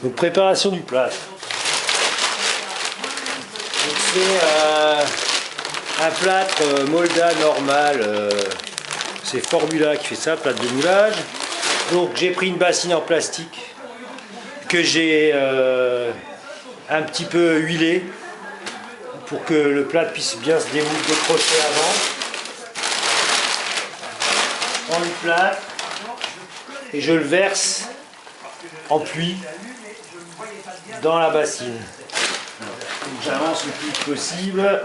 Donc préparation du plâtre. C'est un plâtre Molda normal. C'est Formula qui fait ça, plâtre de moulage. Donc j'ai pris une bassine en plastique que j'ai un petit peu huilée pour que le plâtre puisse bien se décrocher avant. Je prends le plâtre et je le verse en pluie dans la bassine. Donc j'avance le plus possible.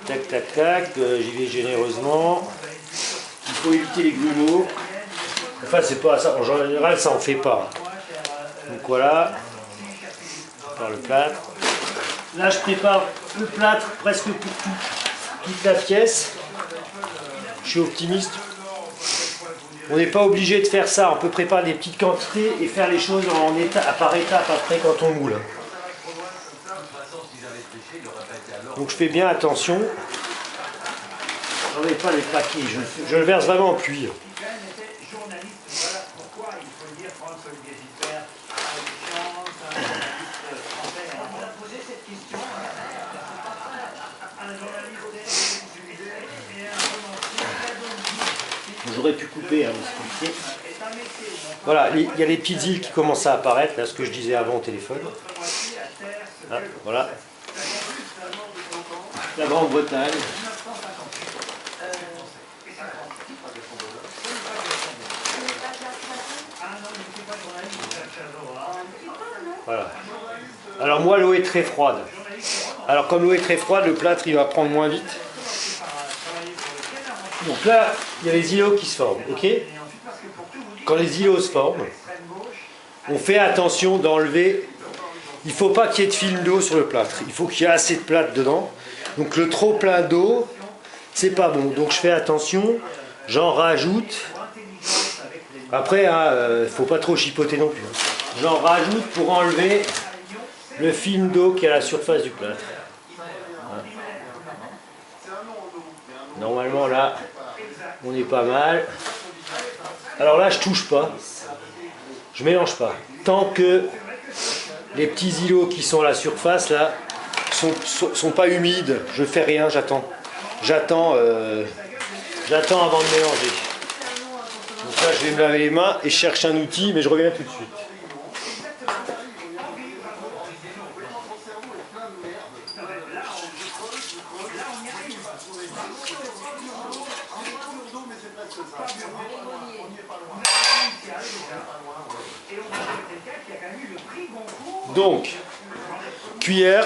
Tac, tac, tac. J'y vais généreusement. Il faut éviter les grumeaux. Enfin, c'est pas ça. En général, ça en fait pas. Donc voilà. Je prépare le plâtre. Là, je prépare le plâtre presque pour toute la pièce. Je suis optimiste. On n'est pas obligé de faire ça. On peut préparer des petites quantités et faire les choses par étape après quand on moule. Donc je fais bien attention. J'en ai pas les paquets. Je le verse vraiment en pluie. J'aurais pu couper, hein, mais c'est voilà, il y a les petites îles qui commencent à apparaître, là, ce que je disais avant au téléphone. Ah, voilà. La Grande-Bretagne. Voilà. Alors moi, l'eau est très froide. Alors comme l'eau est très froide, le plâtre il va prendre moins vite. Donc là, il y a les îlots qui se forment, ok? Quand les îlots se forment, on fait attention d'enlever. Il ne faut pas qu'il y ait de film d'eau sur le plâtre. Il faut qu'il y ait assez de plâtre dedans. Donc le trop plein d'eau, c'est pas bon. Donc je fais attention, j'en rajoute. Après, il ne faut pas trop chipoter non plus. J'en rajoute pour enlever le film d'eau qui est à la surface du plâtre. Voilà. Normalement là, on est pas mal. Alors là, je touche pas. Je mélange pas. Tant que les petits îlots qui sont à la surface là sont pas humides, je fais rien, j'attends. J'attends avant de mélanger. Donc là, je vais me laver les mains et je cherche un outil, mais je reviens tout de suite. Donc, cuillère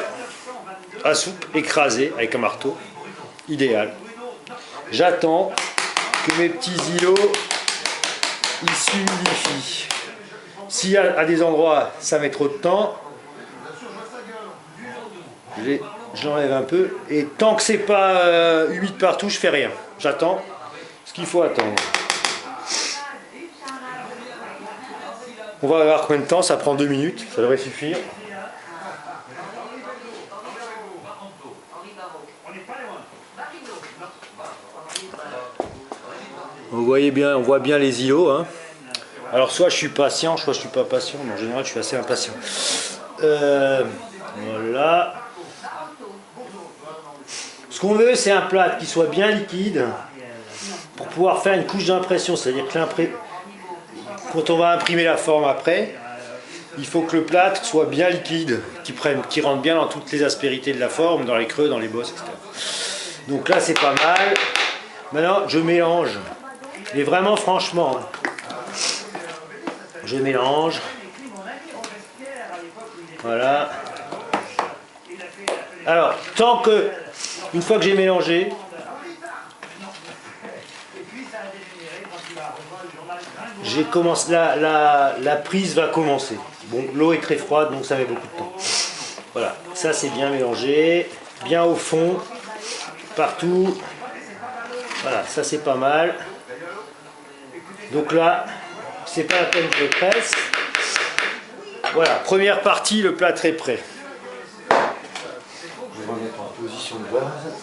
à soupe écrasée avec un marteau, idéal. J'attends que mes petits îlots ils s'humidifient. S'il y a à des endroits ça met trop de temps, j'enlève un peu. Et tant que c'est pas humide partout, je fais rien. J'attends ce qu'il faut attendre. On va voir combien de temps, ça prend 2 minutes, ça devrait suffire. Vous voyez bien, on voit bien les îlots. Hein. Alors soit je suis patient, soit je suis pas patient, mais en général je suis assez impatient. Voilà. Ce qu'on veut, c'est un plâtre qui soit bien liquide pour pouvoir faire une couche d'impression, c'est-à-dire que quand on va imprimer la forme après, il faut que le plâtre soit bien liquide, qui rentre bien dans toutes les aspérités de la forme, dans les creux, dans les bosses, etc. Donc là c'est pas mal. Maintenant je mélange. Mais vraiment franchement, je mélange. Voilà. Alors, une fois que j'ai mélangé, la prise va commencer. Bon, l'eau est très froide, donc ça met beaucoup de temps. Voilà, ça c'est bien mélangé, bien au fond, partout. Voilà, ça c'est pas mal. Donc là, c'est pas la peine que je presse. Voilà, première partie, le plâtre est prêt. Je vais remettre en position de base.